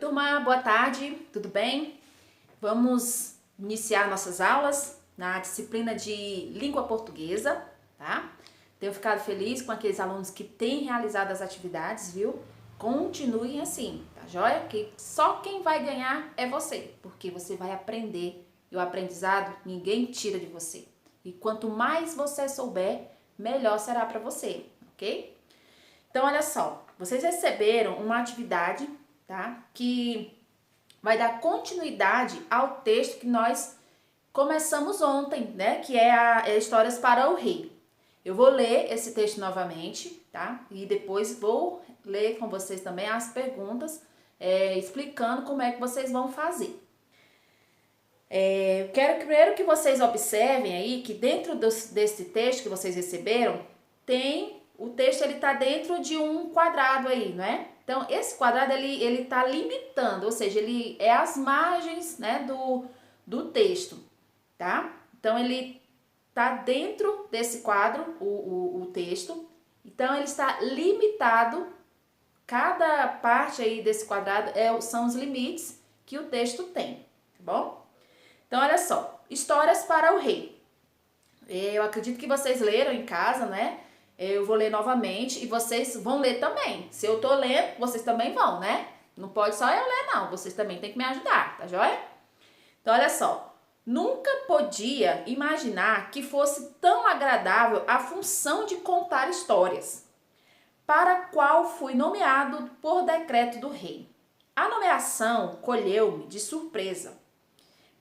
Turma, boa tarde, tudo bem? Vamos iniciar nossas aulas na disciplina de língua portuguesa, tá? Tenho ficado feliz com aqueles alunos que têm realizado as atividades, viu? Continuem assim, tá joia? Que só quem vai ganhar é você, porque você vai aprender e o aprendizado ninguém tira de você. E quanto mais você souber, melhor será para você, ok? Então, olha só, vocês receberam uma atividade, tá? Que vai dar continuidade ao texto que nós começamos ontem, né? Que é Histórias para o Rei. Eu vou ler esse texto novamente, tá? E depois vou ler com vocês também as perguntas, explicando como é que vocês vão fazer. Eu quero primeiro que vocês observem aí que dentro desse texto que vocês receberam, o texto ele tá dentro de um quadrado aí, não é? Então, esse quadrado ele tá limitando, ou seja, ele é as margens, né, do texto, tá? Então, ele tá dentro desse quadro, o texto. Então, ele está limitado, cada parte aí desse quadrado são os limites que o texto tem, tá bom? Então, olha só, Histórias para o Rei. Eu acredito que vocês leram em casa, né? Eu vou ler novamente e vocês vão ler também. Se eu tô lendo, vocês também vão, né? Não pode só eu ler, não. Vocês também têm que me ajudar, tá joia? Então, olha só. Nunca podia imaginar que fosse tão agradável a função de contar histórias, para a qual fui nomeado por decreto do rei. A nomeação colheu-me de surpresa,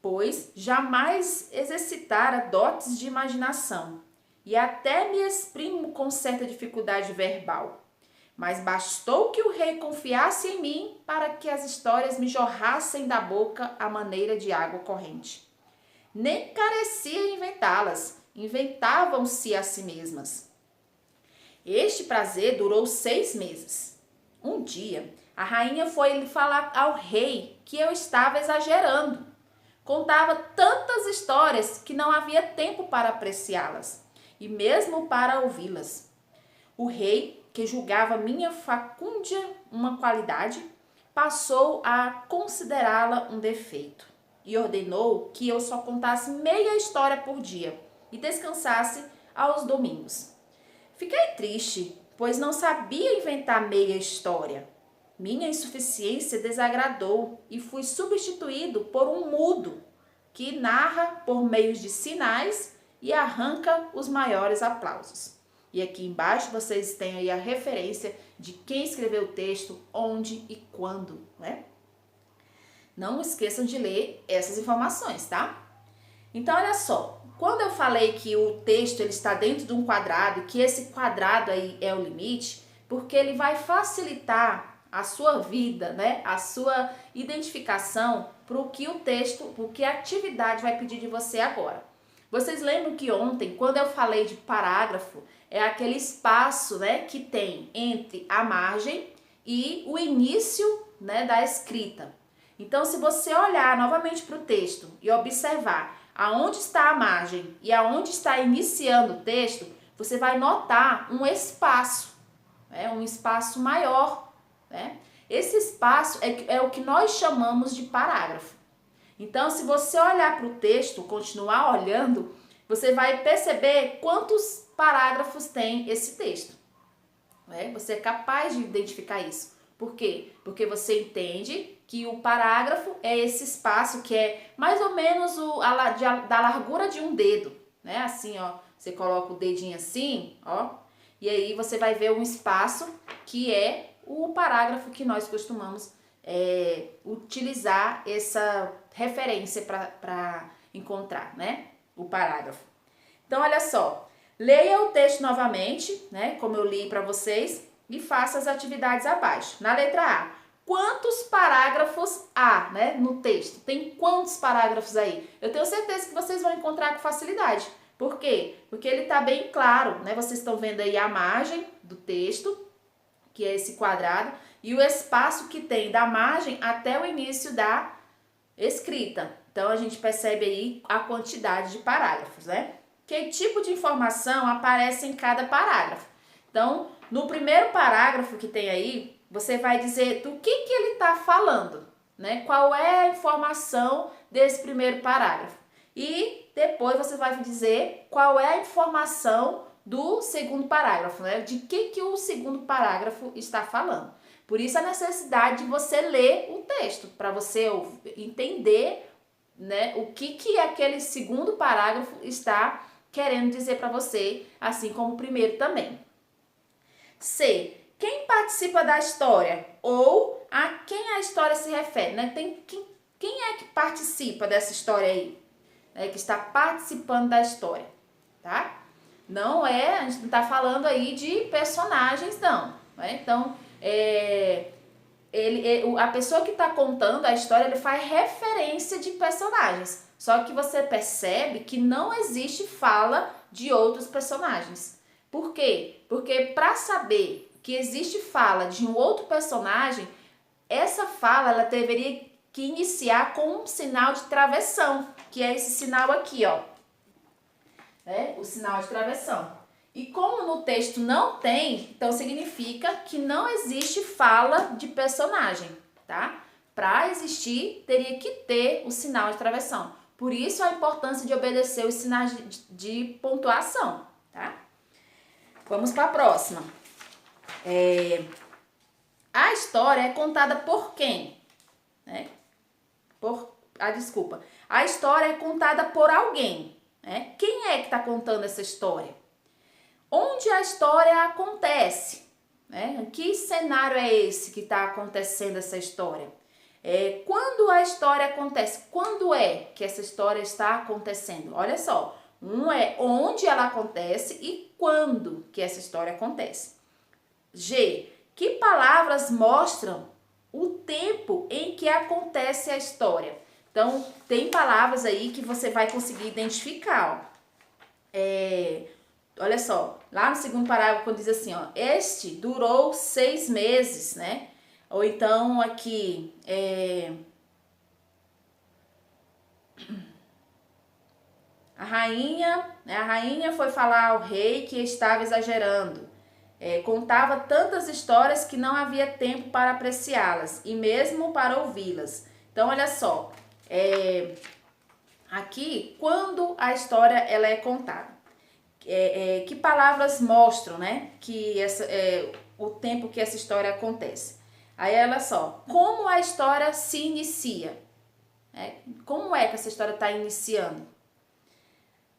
pois jamais exercitara dotes de imaginação e até me exprimo com certa dificuldade verbal. Mas bastou que o rei confiasse em mim para que as histórias me jorrassem da boca à maneira de água corrente. Nem carecia inventá-las, inventavam-se a si mesmas. Este prazer durou 6 meses. Um dia, a rainha foi falar ao rei que eu estava exagerando. Contava tantas histórias que não havia tempo para apreciá-las e mesmo para ouvi-las. O rei, que julgava minha facúndia uma qualidade, passou a considerá-la um defeito e ordenou que eu só contasse meia história por dia e descansasse aos domingos. Fiquei triste, pois não sabia inventar meia história. Minha insuficiência desagradou e fui substituído por um mudo, que narra por meios de sinais e arranca os maiores aplausos. E aqui embaixo vocês têm aí a referência de quem escreveu o texto, onde e quando, né? Não esqueçam de ler essas informações, tá? Então, olha só, quando eu falei que o texto ele está dentro de um quadrado, que esse quadrado aí é o limite, porque ele vai facilitar a sua vida, né? A sua identificação para o que o texto, para o que a atividade vai pedir de você agora. Vocês lembram que ontem, quando eu falei de parágrafo, é aquele espaço, né, que tem entre a margem e o início, né, da escrita. Então, se você olhar novamente para o texto e observar aonde está a margem e aonde está iniciando o texto, você vai notar um espaço, né, um espaço maior, né? Esse espaço é o que nós chamamos de parágrafo. Então, se você olhar para o texto, continuar olhando, você vai perceber quantos parágrafos tem esse texto. Né? Você é capaz de identificar isso. Por quê? Porque você entende que o parágrafo é esse espaço que é mais ou menos da largura de um dedo. Né? Assim, ó, você coloca o dedinho assim, ó, e aí você vai ver um espaço que é o parágrafo que nós costumamos utilizar essa referência para encontrar, né? O parágrafo. Então, olha só, leia o texto novamente, né? Como eu li para vocês, e faça as atividades abaixo. Na letra A, quantos parágrafos há, né, no texto? Tem quantos parágrafos aí? Eu tenho certeza que vocês vão encontrar com facilidade. Por quê? Porque ele está bem claro, né? Vocês estão vendo aí a margem do texto, que é esse quadrado, e o espaço que tem da margem até o início da escrita. Então, a gente percebe aí a quantidade de parágrafos, né? Que tipo de informação aparece em cada parágrafo? Então, no primeiro parágrafo que tem aí, você vai dizer do que ele está falando, né? Qual é a informação desse primeiro parágrafo. E depois você vai dizer qual é a informação do segundo parágrafo, né? De que o segundo parágrafo está falando. Por isso a necessidade de você ler o texto, para você entender, né, o que aquele segundo parágrafo está querendo dizer para você, assim como o primeiro também. C. Quem participa da história ou a quem a história se refere, né? Quem é que participa dessa história aí? Que está participando da história, tá? Não é, a gente não está falando aí de personagens, não. Né? Então, a pessoa que está contando a história, ele faz referência de personagens. Só que você percebe que não existe fala de outros personagens. Por quê? Porque para saber que existe fala de um outro personagem, essa fala ela deveria que iniciar com um sinal de travessão, que é esse sinal aqui, ó. O sinal de travessão. E como no texto não tem, então significa que não existe fala de personagem, tá? Para existir, teria que ter o sinal de travessão. Por isso a importância de obedecer os sinais de pontuação, tá? Vamos para a próxima. A história é contada por quem? Desculpa. A história é contada por alguém. Né? Quem é que está contando essa história? Onde a história acontece? Né? Que cenário é esse que está acontecendo essa história? Quando a história acontece? Quando é que essa história está acontecendo? Olha só, um é onde ela acontece e quando que essa história acontece. G. Que palavras mostram o tempo em que acontece a história? Então, tem palavras aí que você vai conseguir identificar, ó. Olha só, lá no segundo parágrafo, quando diz assim, ó, este durou 6 meses, né? Ou então aqui, a rainha foi falar ao rei que estava exagerando. Contava tantas histórias que não havia tempo para apreciá-las e mesmo para ouvi-las. Então, olha só, aqui, quando a história ela é contada, que palavras mostram, né, que o tempo que essa história acontece. Aí, olha só, como a história se inicia? Como é que essa história está iniciando?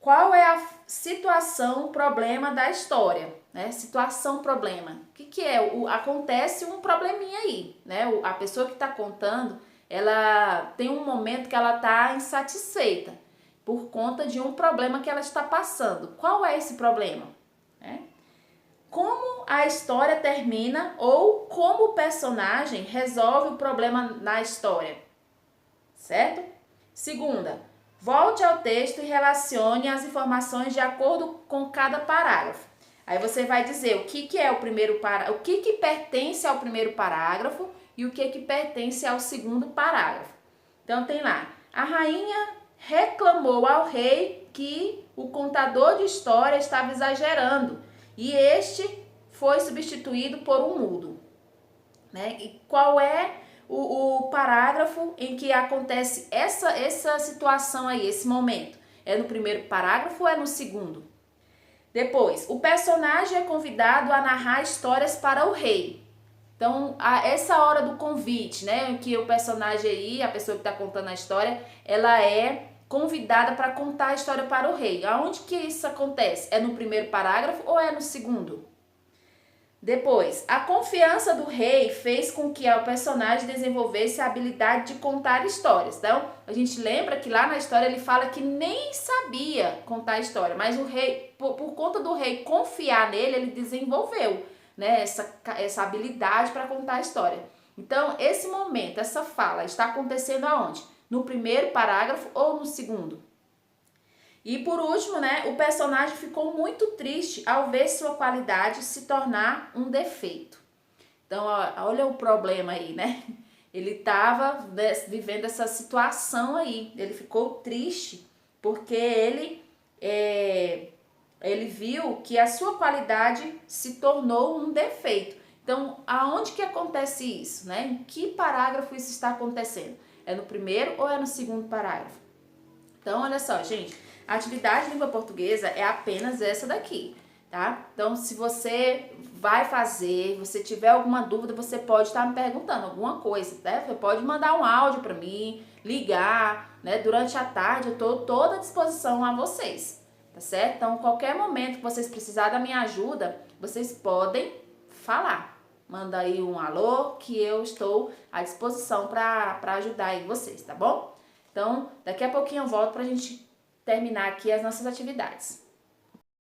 Qual é a situação, problema da história? Né? Situação, problema. O que é? Acontece um probleminha aí, né? A pessoa que está contando, ela tem um momento que ela está insatisfeita por conta de um problema que ela está passando. Qual é esse problema? Como a história termina ou como o personagem resolve o problema na história, certo? Segunda, volte ao texto e relacione as informações de acordo com cada parágrafo. Aí você vai dizer o que é o primeiro parágrafo, o que pertence ao primeiro parágrafo e o que pertence ao segundo parágrafo. Então tem lá, a rainha reclamou ao rei que o contador de história estava exagerando e este foi substituído por um mudo. Né? E qual é o parágrafo em que acontece essa situação aí, esse momento? É no primeiro parágrafo ou é no segundo? Depois, o personagem é convidado a narrar histórias para o rei. Então, essa hora do convite, né, em que o personagem aí, a pessoa que está contando a história, ela é convidada para contar a história para o rei. Aonde que isso acontece? É no primeiro parágrafo ou é no segundo? Depois, a confiança do rei fez com que o personagem desenvolvesse a habilidade de contar histórias. Então, a gente lembra que lá na história ele fala que nem sabia contar história, mas o rei, por conta do rei confiar nele, ele desenvolveu, né, essa habilidade para contar a história. Então, esse momento, essa fala, está acontecendo aonde? No primeiro parágrafo ou no segundo? E por último, né, o personagem ficou muito triste ao ver sua qualidade se tornar um defeito. Então, olha o problema aí, né? Ele estava vivendo essa situação aí. Ele ficou triste porque ele viu que a sua qualidade se tornou um defeito. Então, aonde que acontece isso, né? Em que parágrafo isso está acontecendo? É no primeiro ou é no segundo parágrafo? Então, olha só, gente, a atividade de língua portuguesa é apenas essa daqui, tá? Então, se você vai fazer, você tiver alguma dúvida, você pode estar me perguntando alguma coisa, né? Você pode mandar um áudio para mim, ligar, né? Durante a tarde eu tô toda à disposição a vocês, tá certo? Então, qualquer momento que vocês precisarem da minha ajuda, vocês podem falar. Manda aí um alô que eu estou à disposição para ajudar aí vocês, tá bom? Então, daqui a pouquinho eu volto pra gente terminar aqui as nossas atividades.